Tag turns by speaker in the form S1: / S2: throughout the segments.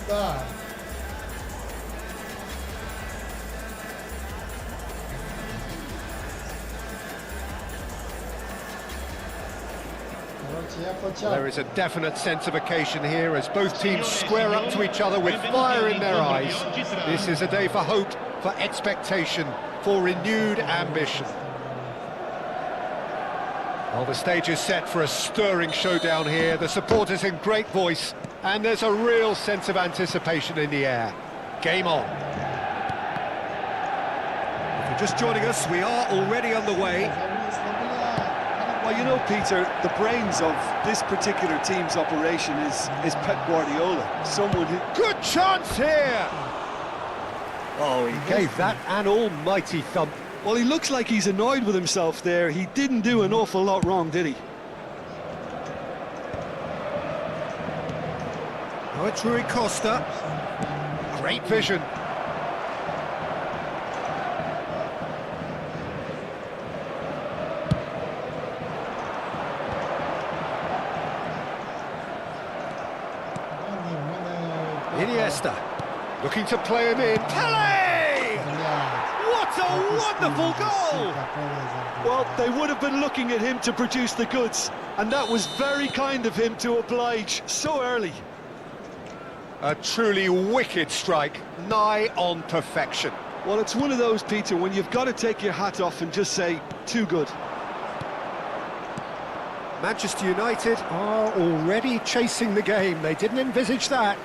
S1: Dai. Non ci appoggiamo.
S2: There is a definite sense of occasion here as both teams square up to each other with fire in their eyes. This is a day for hope, for expectation, for renewed ambition. Well, the stage is set for a stirring showdown here. The supporters in great voice, and there's a real sense of anticipation in the air. Game on. If you're just joining us, we are already on the way.
S3: Well, you know, Peter, the brains of this particular team's operation is Pep Guardiola. Someone who...
S2: Good chance here! Oh, he gave that an almighty thump.
S3: Well, he looks like he's annoyed with himself there. He didn't do an awful lot wrong, did he?
S2: Oh, it's Rui Costa. Great vision. Iniesta, looking to play him in. Pele! What a wonderful goal!
S3: Well, they would have been looking at him to produce the goods, and that was very kind of him to oblige so early.
S2: A truly wicked strike, nigh on perfection.
S3: Well, it's one of those, Peter, when you've got to take your hat off and just say, too good.
S2: Manchester United are already chasing the game. They didn't envisage that.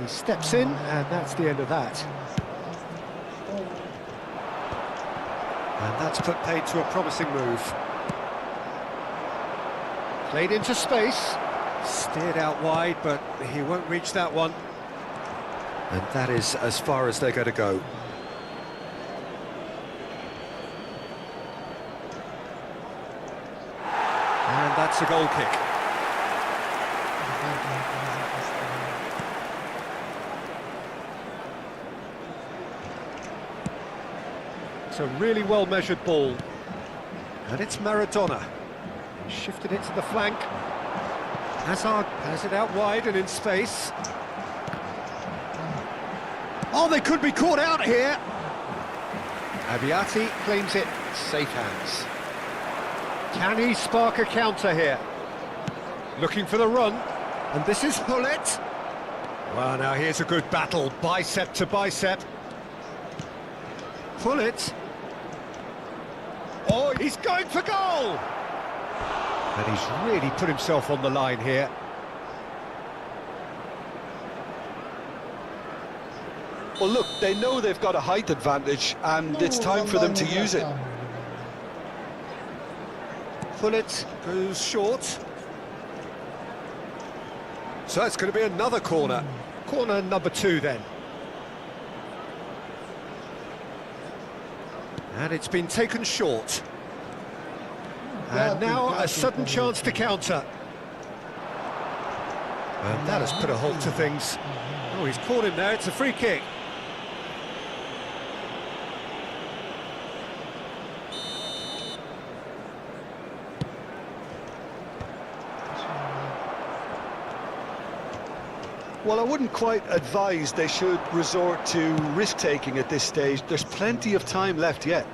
S2: He steps in, and that's the end of that. And that's put paid to a promising move. Played into space, steered out wide, but he won't reach that one. And that is as far as they're going to go. And that's a goal kick. It's a really well-measured ball. And it's Maradona. Shifted it to the flank. Hazard has it out wide and in space. Oh, they could be caught out here. Abiati claims it. Safe hands. Can he spark a counter here? Looking for the run. And this is Hullet. Well, now here's a good battle. Bicep to bicep. Hullet. Oh, he's going for goal! And he's really put himself on the line here.
S3: Well, look, they know they've got a height advantage, and it's time for them to use it.
S2: Hullet goes short. So it's going to be another corner. Corner number 2 then. And it's been taken short. And now a sudden chance to counter. And that has put a halt to things. Oh, he's caught him there, it's a free kick.
S3: Well, I wouldn't quite advise they should resort to risk-taking at this stage. There's plenty of time left yet.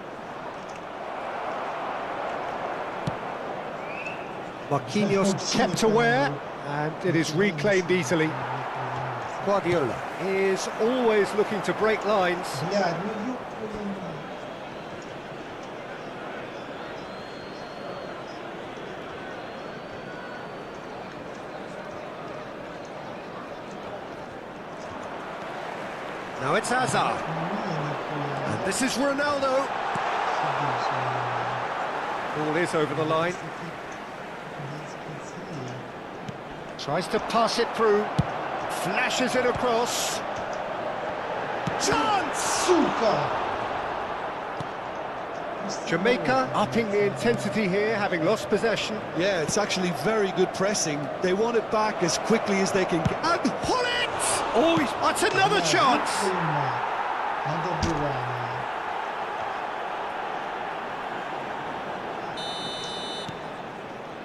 S2: Marquinhos kept aware, and it is reclaimed easily. Guardiola is always looking to break lines. Now it's Hazard. And this is Ronaldo. Ball is over the line. Tries to pass it through. Flashes it across. Chance! Jamaica upping the intensity here, having lost possession.
S3: Yeah, it's actually very good pressing. They want it back as quickly as they can.
S2: And Hullet! Oh, that's another chance!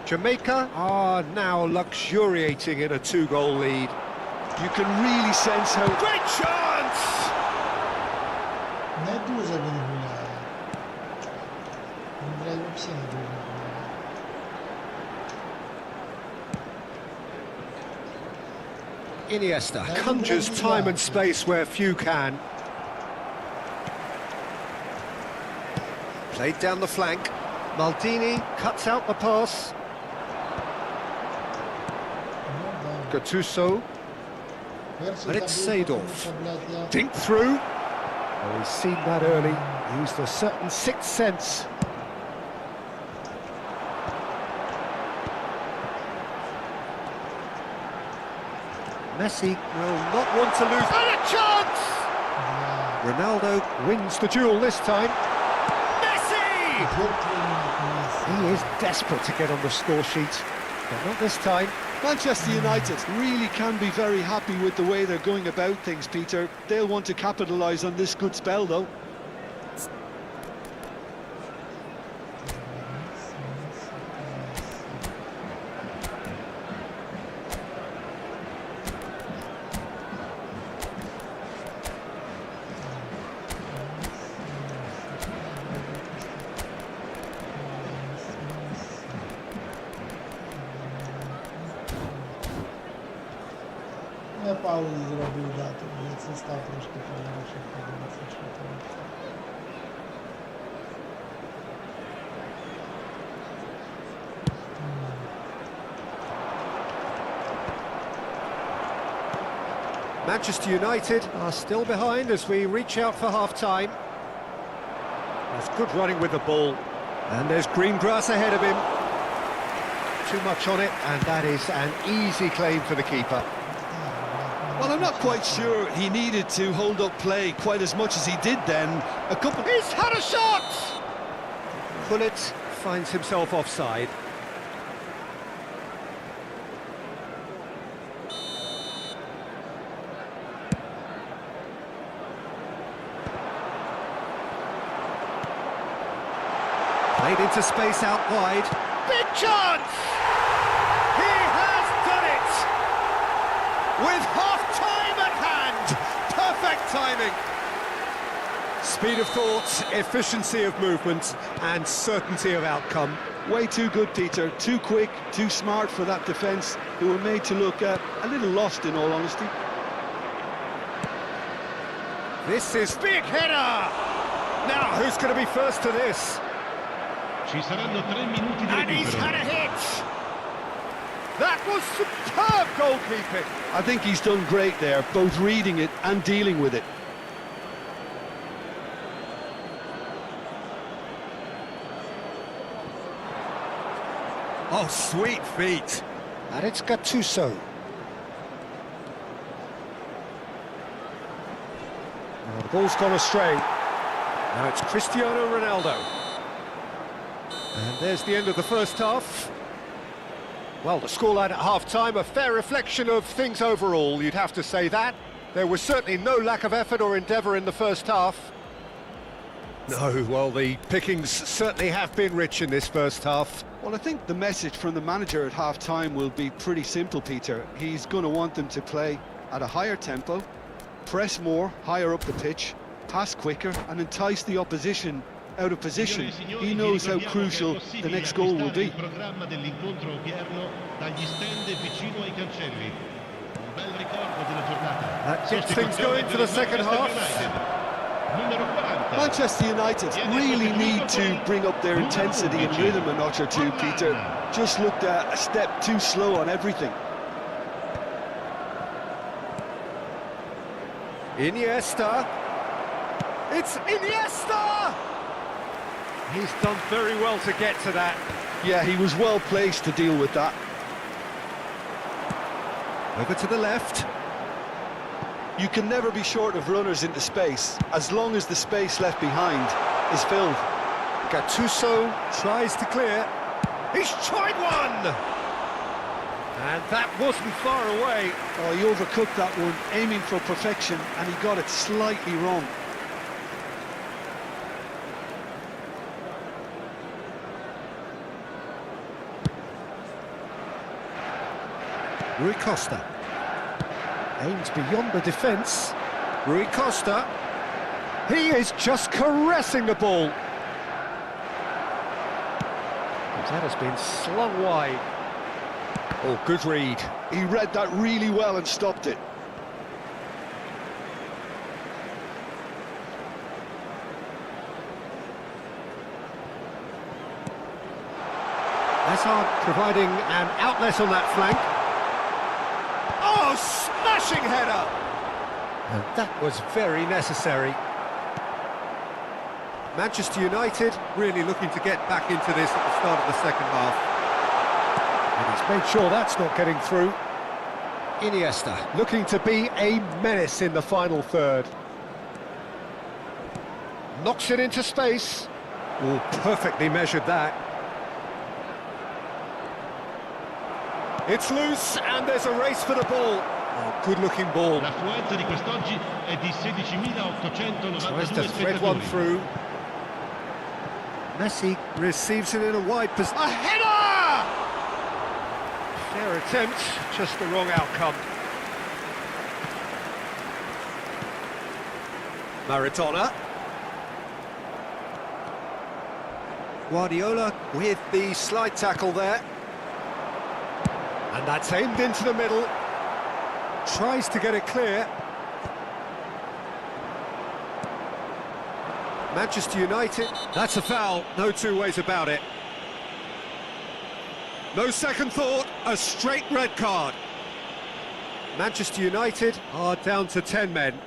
S2: Jamaica are now luxuriating in a two-goal lead.
S3: You can really sense how...
S2: Great chance!
S1: Не дуже він гуляє. Він, блядь, вообще не дуже гуляє.
S2: Iniesta conjures time and space where few can. Played down the flank. Maldini cuts out the pass. Gattuso. But it's Seedorf. Dink through. Oh, he's seen that early. Used a certain sixth sense. Messi will not want to lose. And a chance! Ronaldo wins the duel this time. Messi! He is desperate to get on the score sheet, but not this time.
S3: Manchester United really can be very happy with the way they're going about things, Peter. They'll want to capitalise on this good spell, though.
S1: Я паузу зробив, да, тут блядь, це став трошки хороший, подивитися, що там.
S2: Manchester United are still behind as we reach out for half-time. There's good running with the ball, and there's green grass ahead of him. Too much on it, and that is an easy claim for the keeper.
S3: Well, I'm not quite sure he needed to hold up play quite as much as he did then.
S2: He's had a shot! Bullet finds himself offside. Played into space out wide. Big chance! He has done it! With half-time at hand! Perfect timing! Speed of thought, efficiency of movement, and certainty of outcome.
S3: Way too good, Peter. Too quick, too smart for that defence, who were made to look a little lost, in all honesty.
S2: This is big header! Now, who's going to be first to this?
S4: Ci saranno 3 minuti di
S2: And he's
S4: recupero.
S2: had a hit! That was superb goalkeeping!
S3: I think he's done great there, both reading it and dealing with it.
S2: Oh, sweet feet! And it's Gattuso. Oh, the ball's gone astray. Now it's Cristiano Ronaldo. And there's the end of the first half. Well, the scoreline at half-time, a fair reflection of things overall, you'd have to say that. There was certainly no lack of effort or endeavour in the first half. No, well, the pickings certainly have been rich in this first half.
S3: Well, I think the message from the manager at half-time will be pretty simple, Peter. He's going to want them to play at a higher tempo, press more, higher up the pitch, pass quicker, and entice the opposition out of position. He knows how crucial the next goal will be.
S2: That gets things going for the second half.
S3: Manchester United really need to bring up their intensity and rhythm a notch or two, Peter. Just looked a step too slow on everything.
S2: Iniesta. It's Iniesta! He's done very well to get to that.
S3: Yeah, he was well placed to deal with that.
S2: Over to the left.
S3: You can never be short of runners into space, as long as the space left behind is filled.
S2: Gattuso tries to clear. He's tried one! And that wasn't far away.
S3: Oh, he overcooked that one, aiming for perfection, and he got it slightly wrong.
S2: Rui Costa. Aims beyond the defence. Rui Costa. He is just caressing the ball. That has been slung wide. Oh, good read.
S3: He read that really well and stopped it.
S2: Hazard providing an outlet on that flank. Oh, smashing header! And that was very necessary. Manchester United really looking to get back into this at the start of the second half. And he's made sure that's not getting through. Iniesta looking to be a menace in the final third. Knocks it into space. Oh, perfectly measured that. It's loose and there's a race for the ball. Oh, good-looking ball.
S4: L'affluenza di quest'oggi è di 16.892
S2: Tries to thread one
S4: spettatori.
S2: through. Messi receives it in a wide position. A header! Fair attempt, just the wrong outcome. Maradona. Guardiola with the slide tackle there. And that's aimed into the middle. Tries to get it clear. Manchester United, that's a foul, no two ways about it. No second thought, a straight red card. Manchester United are down to 10 men.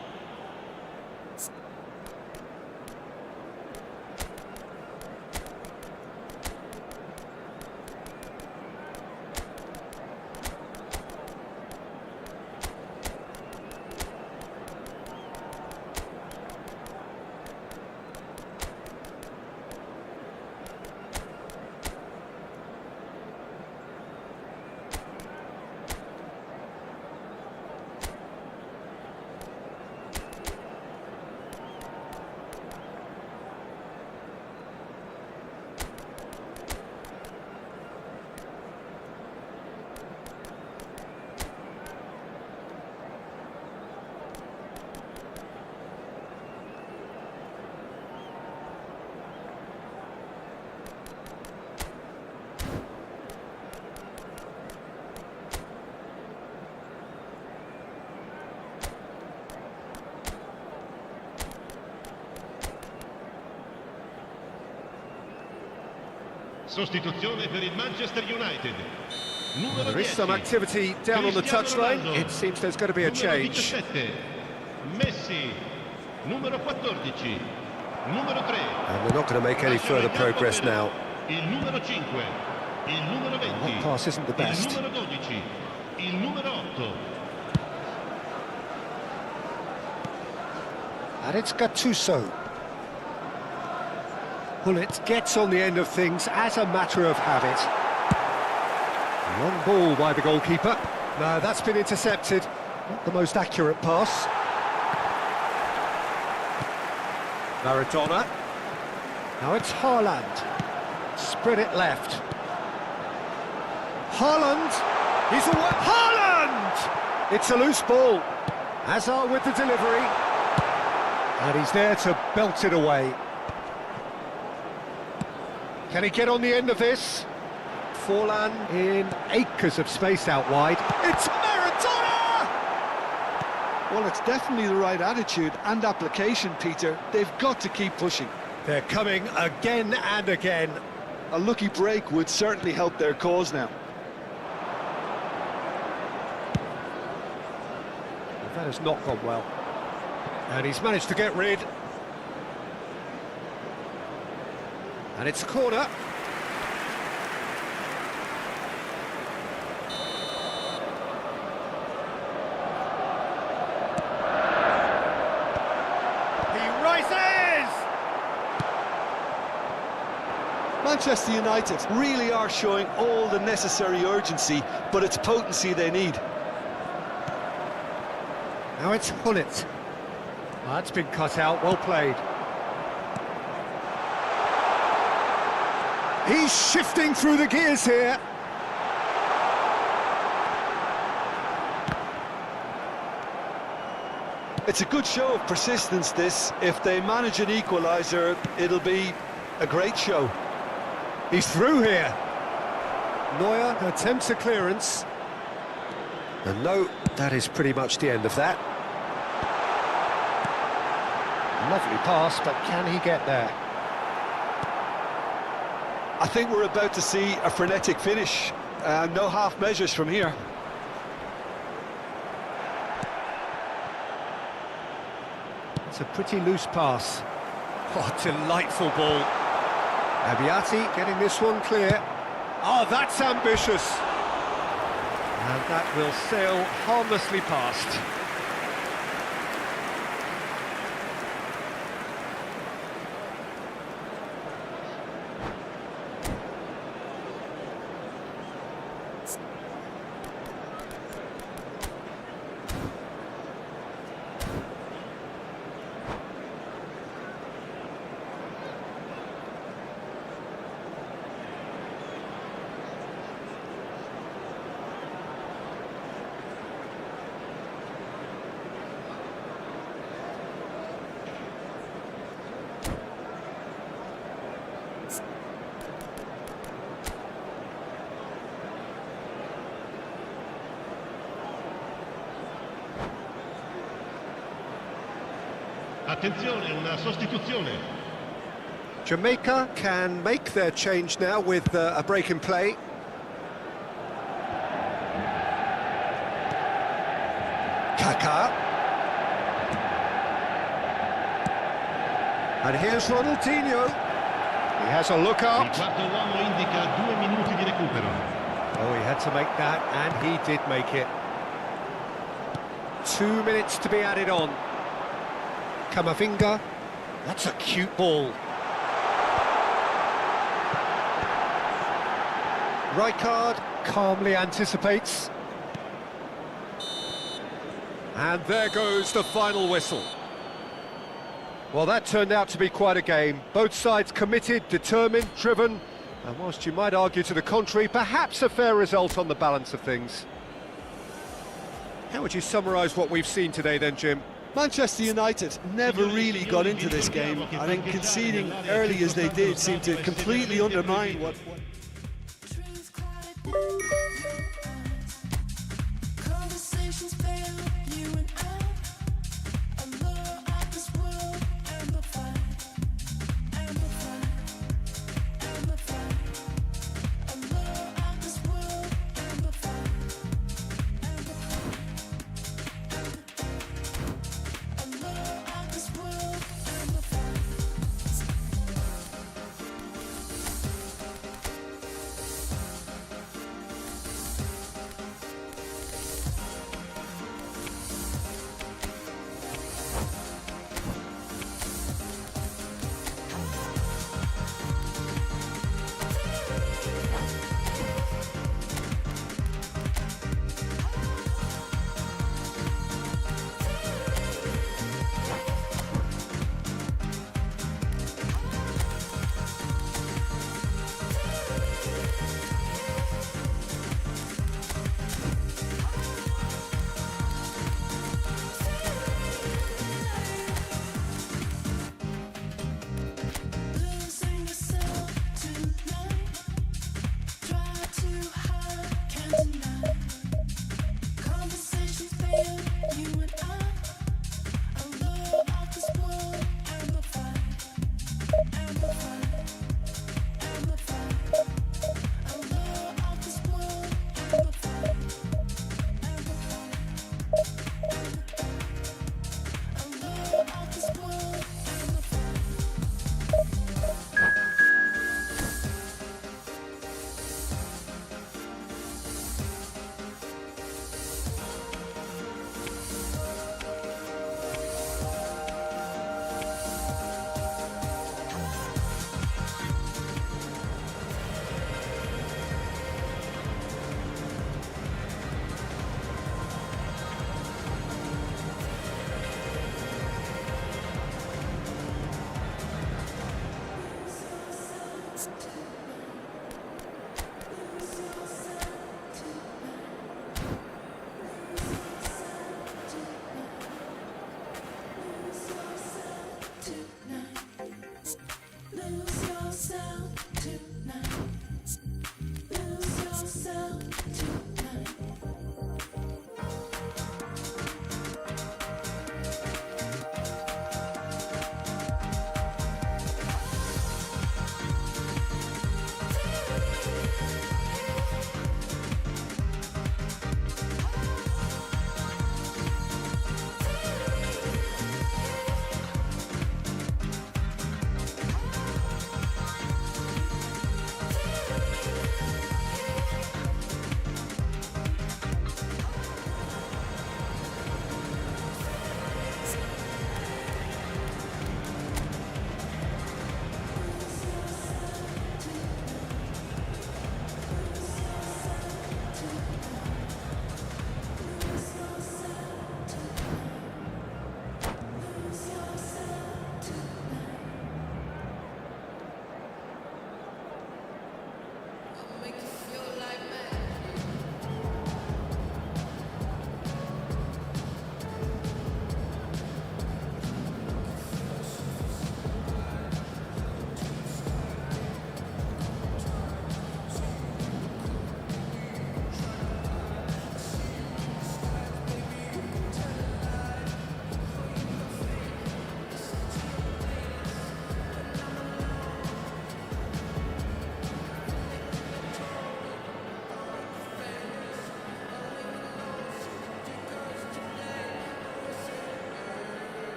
S4: Sostituzione per il Manchester United. Numero
S2: There is some
S4: 10,
S2: activity down on the
S4: Cristiano
S2: touchline.
S4: Ronaldo.
S2: It seems there's going to be a
S4: Numero
S2: change.
S4: 17, Messi. Numero 14, numero 3.
S2: And they're not going to make any further progress now.
S4: Il numero 5, il numero 20.
S2: That pass isn't the best.
S4: Il numero 12, il numero 8.
S2: And it's Gattuso. Bullet gets on the end of things as a matter of habit. Long ball by the goalkeeper. No, that's been intercepted. Not the most accurate pass. Maradona. Now it's Haaland. Spread it left. Haaland. He's away. Haaland! It's a loose ball. Hazard with the delivery. And he's there to belt it away. Can he get on the end of this? Forlan in acres of space out wide. It's Maradona!
S3: Well, it's definitely the right attitude and application, Peter. They've got to keep pushing.
S2: They're coming again and again.
S3: A lucky break would certainly help their cause now.
S2: That has not gone well. And he's managed to get rid. And it's a corner. He rises!
S3: Manchester United really are showing all the necessary urgency, but it's potency they need.
S2: Now it's Hullet. That's been cut out, well played. He's shifting through the gears here.
S3: It's a good show of persistence, this. If they manage an equaliser, it'll be a great show.
S2: He's through here. Neuer attempts a clearance. And no, that is pretty much the end of that. Lovely pass, but can he get there?
S3: I think we're about to see a frenetic finish. No half measures from here.
S2: It's a pretty loose pass. Oh, delightful ball. Abbiati getting this one clear. Oh, that's ambitious. And that will sail harmlessly past.
S4: Attenzione, una sostituzione.
S2: Jamaica can make their change now with a break in play. Kaká. And here's Ronaldinho. He has a look
S4: Il
S2: out.
S4: quarto uomo indica 2 minuti di recupero.
S2: Oh, he had to make that, and he did make it. 2 minutes to be added on. Camavinga. That's a cute ball. Rijkaard calmly anticipates. And there goes the final whistle. Well, that turned out to be quite a game. Both sides committed, determined, driven, and whilst you might argue to the contrary, perhaps a fair result on the balance of things. How would you summarise what we've seen today then, Jim?
S3: Manchester United never really got into this game. I think conceding early as they did seemed to completely undermine what
S5: Conversations fail, you and I. A lure of this world, amplified, amplified, amplified. A lure of this world, amplified, amplified, amplified. A lure of this world, amplified.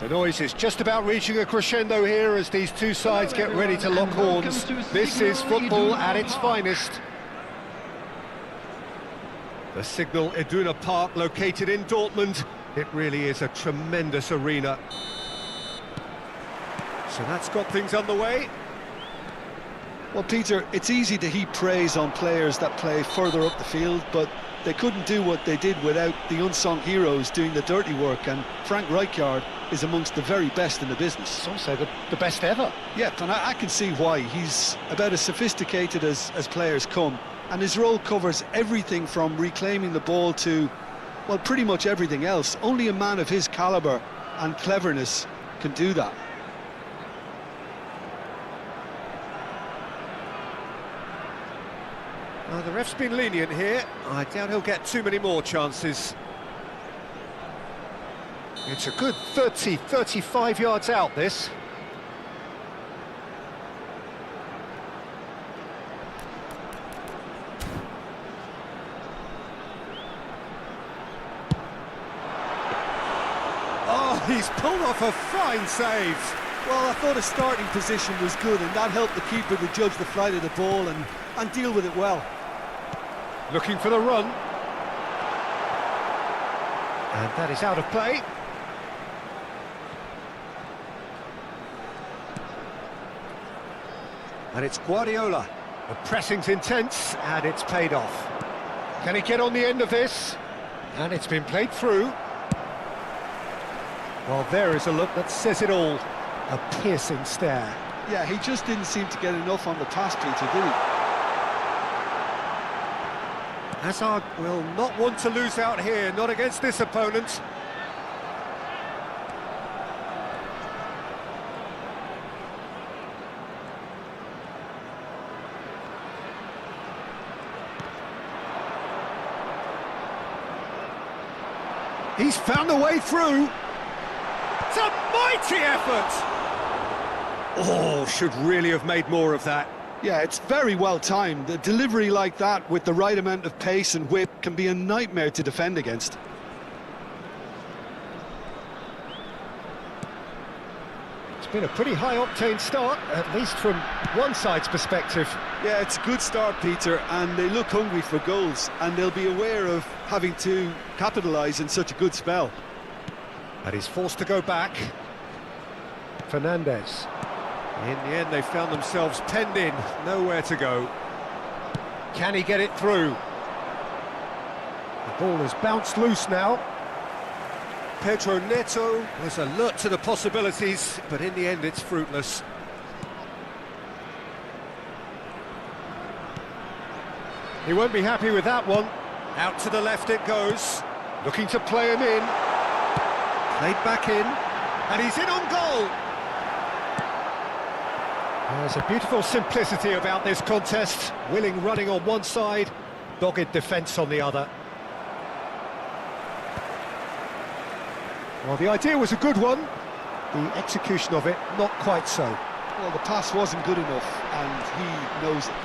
S2: The noise is just about reaching a crescendo here as these two sides get ready to lock horns. This is football at its finest. The Signal Iduna Park, located in Dortmund. It really is a tremendous arena. So that's got things underway.
S3: Well, Peter, it's easy to heap praise on players that play further up the field, but they couldn't do what they did without the unsung heroes doing the dirty work, and Frank Rijkaard is amongst the very best in the business.
S2: It's also the best ever.
S3: Yep, and I can see why. He's about as sophisticated as players come, and his role covers everything from reclaiming the ball to, well, pretty much everything else. Only a man of his calibre and cleverness can do that.
S2: The ref's been lenient here. I doubt he'll get too many more chances. It's a good 30, 35 yards out, this. Oh, he's pulled off a fine save.
S3: Well, I thought his starting position was good, and that helped the keeper to judge the flight of the ball and deal with it well.
S2: Looking for the run. And that is out of play. And it's Guardiola. The pressing's intense, and it's paid off. Can he get on the end of this? And it's been played through. Well, there is a look that says it all. A piercing stare.
S3: Yeah, he just didn't seem to get enough on the pass, Peter, did he?
S2: Hazard will not want to lose out here, not against this opponent. He's found a way through. It's a mighty effort! Oh, should really have made more of that.
S3: Yeah, it's very well timed. The delivery like that with the right amount of pace and whip can be a nightmare to defend against.
S2: It's been a pretty high-octane start, at least from one side's perspective.
S3: Yeah, it's a good start, Peter, and they look hungry for goals, and they'll be aware of having to capitalise in such a good spell.
S2: And he's forced to go back. Fernandes. In the end, they found themselves penned in, nowhere to go. Can he get it through? The ball has bounced loose now. Pedro Neto was alert to the possibilities, but in the end it's fruitless. He won't be happy with that one. Out to the left it goes. Looking to play him in. Played back in. And he's in on goal! There's a beautiful simplicity about this contest. Willing running on one side, dogged defence on the other. Well, the idea was a good one. The execution of it, not quite so.
S3: Well, the pass wasn't good enough, and he knows it.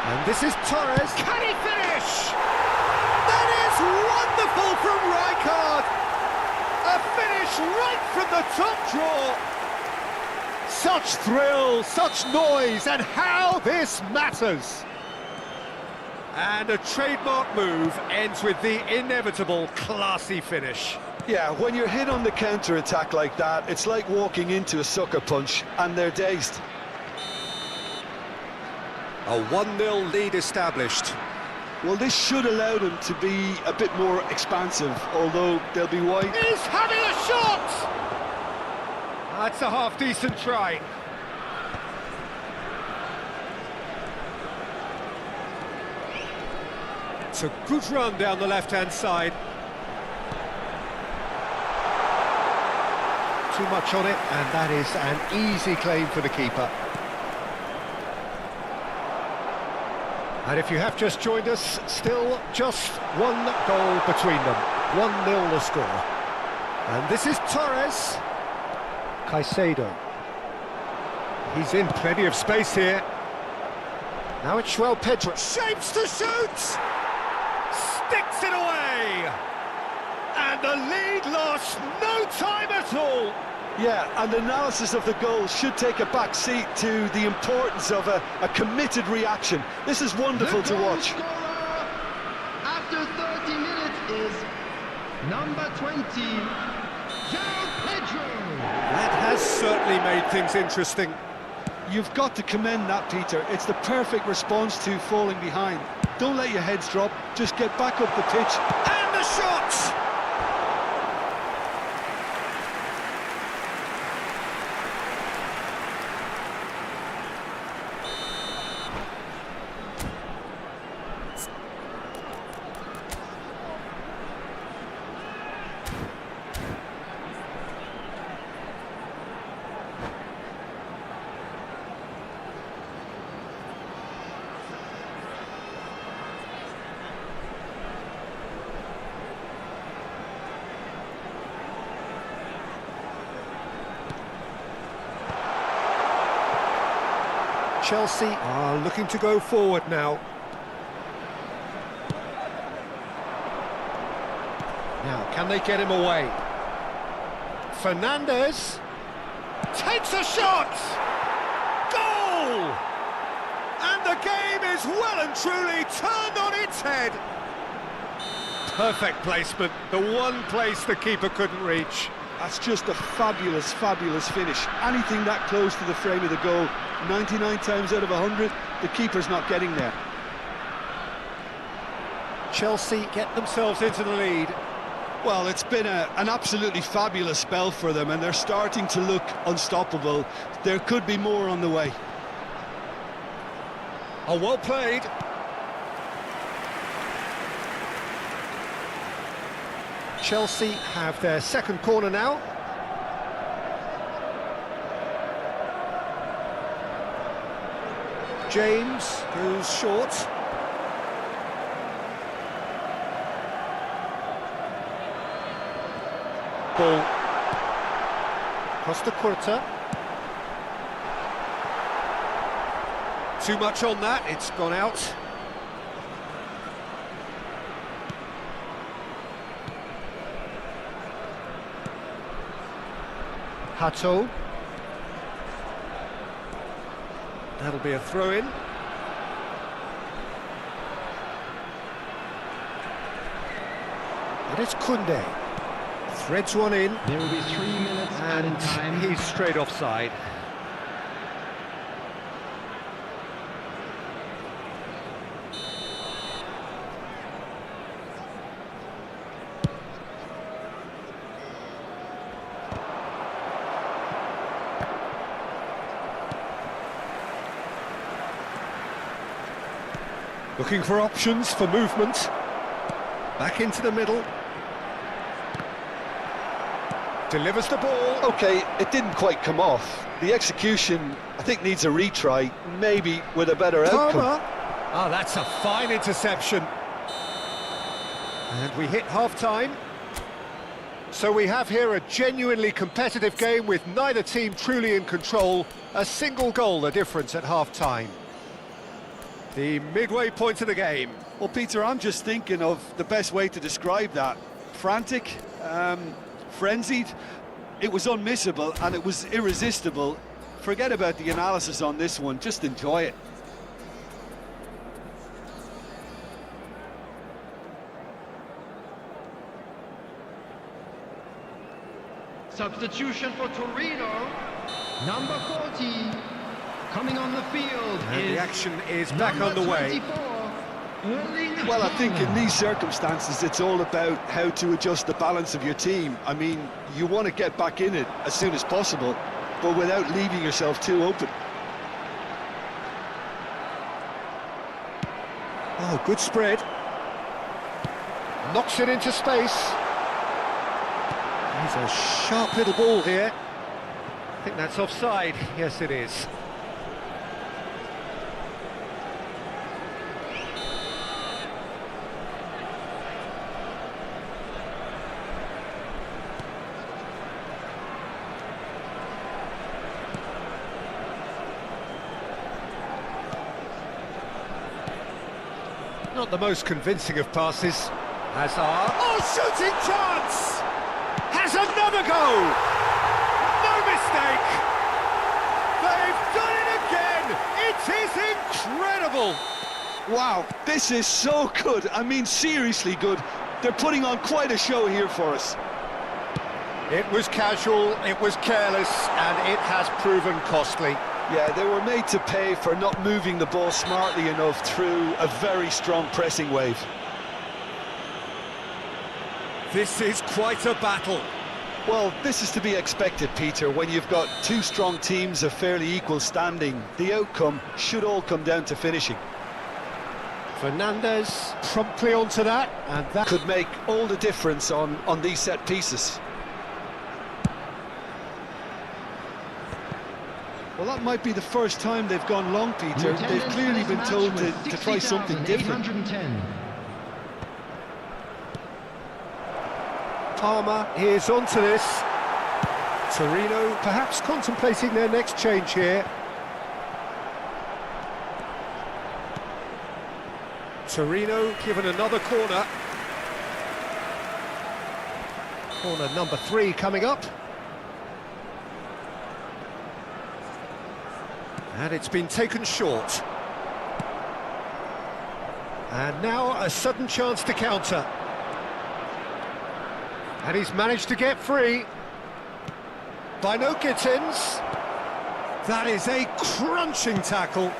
S2: And this is Torres. Can he finish? That is wonderful from Rijkaard. A finish right from the top draw. Such thrill, such noise, and how this matters. And a trademark move ends with the inevitable classy finish.
S3: Yeah, when you're hit on the counter-attack like that, it's like walking into a sucker punch, and they're dazed.
S2: A 1-0 lead established.
S3: Well, this should allow them to be a bit more expansive, although they'll be wide.
S2: He's having a shot! That's a half-decent try. It's a good run down the left-hand side. Too much on it, and that is an easy claim for the keeper. And if you have just joined us, still just one goal between them. 1-0 the score. And this is Torres. Caicedo. He's in plenty of space here. Now it's João Pedro. Shapes to shoot! Sticks it away! And And the lead lost no time at all.
S3: Yeah, and analysis of the goal should take a back seat to the importance of a committed reaction. This is wonderful
S6: The
S3: to
S6: goal
S3: watch.
S6: scorer after 30 minutes is number 20, João Pedro.
S2: That has certainly made things interesting.
S3: You've got to commend that, Peter. It's the perfect response to falling behind. Don't let your heads drop, just get back up the pitch.
S2: And the shot! Chelsea are looking to go forward now. Now, can they get him away? Fernandes takes a shot! Goal! And the game is well and truly turned on its head. Perfect placement, the one place the keeper couldn't reach.
S3: That's just a fabulous, fabulous finish. Anything that close to the frame of the goal, 99 times out of 100, the keeper's not getting there.
S2: Chelsea get themselves into the lead.
S3: Well, it's been an absolutely fabulous spell for them, and they're starting to look unstoppable. There could be more on the way.
S2: Oh, well played. Chelsea have their second corner now. James goes short. Ball. Costa Curta. Too much on that, it's gone out. Hato. That'll be a throw-in. And it's Koundé. Threads one in.
S6: There will be 3 minutes added time.
S2: And he's straight offside. Looking for options for movement. Back into the middle. Delivers the ball.
S3: Okay, it didn't quite come off. The execution, I think, needs a retry, maybe with a better outcome.
S2: Ah, that's a fine interception. And we hit half-time. So we have here a genuinely competitive game with neither team truly in control. A single goal, the difference at half-time. The midway point of the game.
S3: Well, Peter, I'm just thinking of the best way to describe that. Frantic, frenzied. It was unmissable and it was irresistible. Forget about the analysis on this one, just enjoy it.
S6: Substitution for Torino, number 40, coming on the field
S2: And
S6: is
S2: the action is back underway.
S6: 24, Erling
S3: Well, I think in
S6: Haaland.
S3: these circumstances, it's all about how to adjust the balance of your team. I mean, you want to get back in it as soon as possible, but without leaving yourself too open.
S2: Oh, good spread. Knocks it into space. He's a sharp little ball here. I think that's offside. Yes, it is. Not the most convincing of passes. Hazard. Oh, shooting chance! a go! No mistake! They've done it again! It is incredible!
S3: Wow, this is so good. I mean, seriously good. They're putting on quite a show here for us.
S2: It was casual, it was careless, and it has proven costly.
S3: Yeah, they were made to pay for not moving the ball smartly enough through a very strong pressing wave.
S2: This is quite a battle.
S3: Well, this is to be expected, Peter. When you've got two strong teams of fairly equal standing, the outcome should all come down to finishing.
S2: Fernandez promptly onto that, and that
S3: Could make all the difference on these set pieces. Well, that might be the first time they've gone long, Peter.
S6: The
S3: They've
S6: attendance
S3: clearly
S6: for this
S3: been
S6: match
S3: told
S6: was
S3: to try something different.
S6: 60,810.
S2: Palmer is onto this. Torino perhaps contemplating their next change here. Torino given another corner. Corner number 3 coming up. And it's been taken short. And now a sudden chance to counter. And he's managed to get free. By no Gittins. That is a crunching tackle.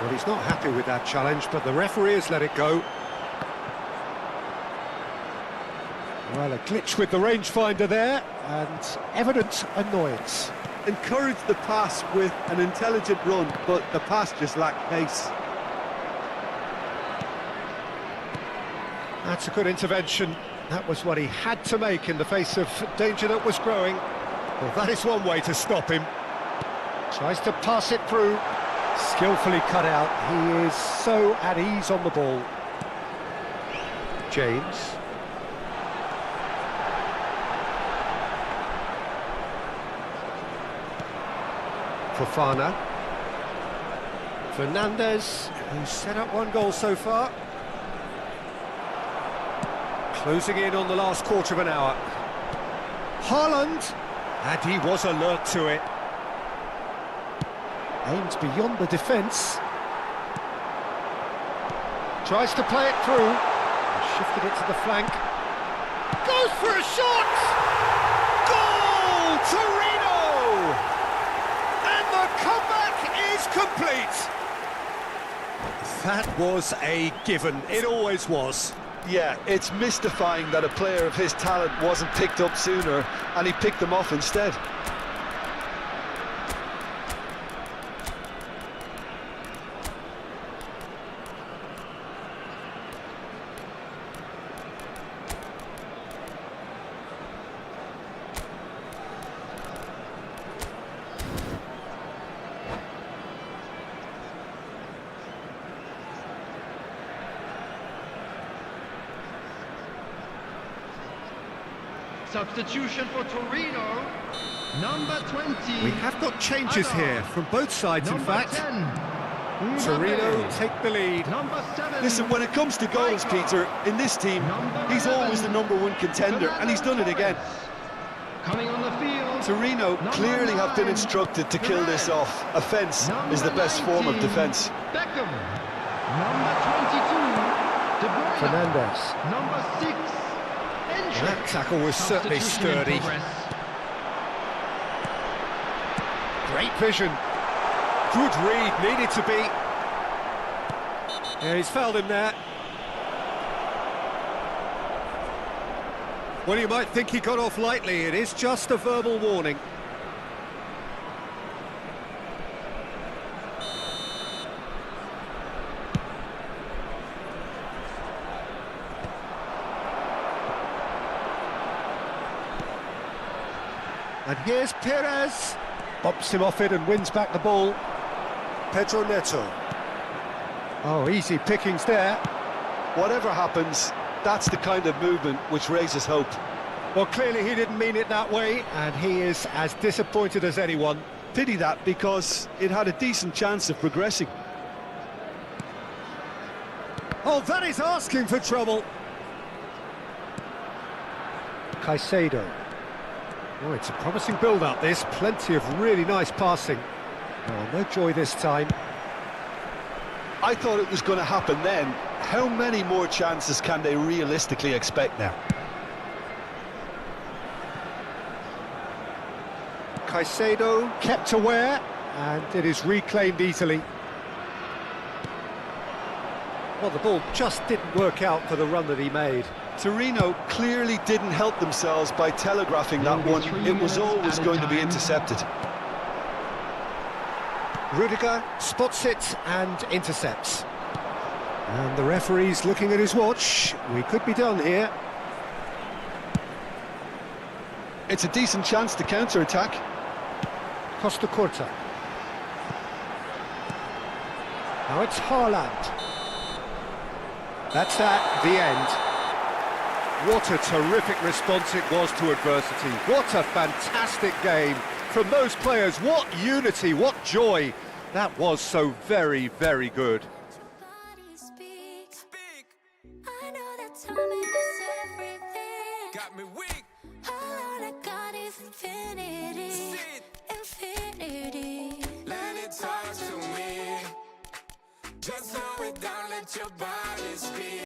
S2: Well, he's not happy with that challenge, but the referee has let it go. Well, a glitch with the rangefinder there, and evident annoyance.
S3: Encouraged the pass with an intelligent run, but the pass just lacked pace.
S2: That's a good intervention. That was what he had to make in the face of danger that was growing. Well, that is one way to stop him. Tries to pass it through. Skillfully cut out. He is so at ease on the ball. James. Fofana. Fernandez, who's set up one goal so far. Closing in on the last quarter of an hour. Haaland, and he was alert to it. Aims beyond the defence. Tries to play it through. Shifted it to the flank. Goes for a shot! Goal! Torino! And the comeback is complete. That was a given. It always was.
S3: Yeah, it's mystifying that a player of his talent wasn't picked up sooner, and he picked them off instead.
S6: Substitution for Torino, number 20.
S2: We have got changes
S6: Adam.
S2: here from both sides, in
S6: Number
S2: fact.
S6: 10.
S2: Torino
S6: Mbappe.
S2: take the lead.
S6: Number 7.
S3: Listen, when it comes to goals, Peter, in this team, he's always the #1 contender, and he's done it again.
S6: Coming on the field.
S3: Torino clearly have been instructed to kill this off. Offence is the best form of defence.
S6: Beckham. Number 22. De Bruyne.
S2: Fernandez.
S6: Number 6. Endrick.
S2: That tackle was certainly
S6: Substitution in
S2: sturdy.
S6: progress.
S2: Great vision. Good read, needed to be. Yeah, he's fouled him there. Well, you might think he got off lightly. It is just a verbal warning. And here's Perez. Bumps him off it and wins back the ball. Pedro Neto. Oh, easy pickings there.
S3: Whatever happens, that's the kind of movement which raises hope.
S2: Well, clearly he didn't mean it that way, and he is as disappointed as anyone.
S3: Pity that, because it had a decent chance of progressing.
S2: Oh, that is asking for trouble. Caicedo. Oh, it's a promising build-up, this. Plenty of really nice passing. Oh, no joy this time.
S3: I thought it was going to happen then. How many more chances can they realistically expect now?
S2: Caicedo kept aware, and it is reclaimed easily. Well, the ball just didn't work out for the run that he made.
S3: Torino clearly didn't help themselves by telegraphing that one. It was always going to be intercepted.
S2: Rudiger spots it and intercepts. And the referee's looking at his watch. We could be done here.
S3: It's a decent chance to counter-attack.
S2: Costa Curta. Now it's Haaland. That's that, the end. What a terrific response it was to adversity. What a fantastic game from those players. What unity, what joy. That was so very, very good.
S5: Body speaks. I know that time is everything.
S7: Got me weak.
S5: All I got is infinity. Infinity.
S7: Let it talk to me. Just slow it down, let your body speak.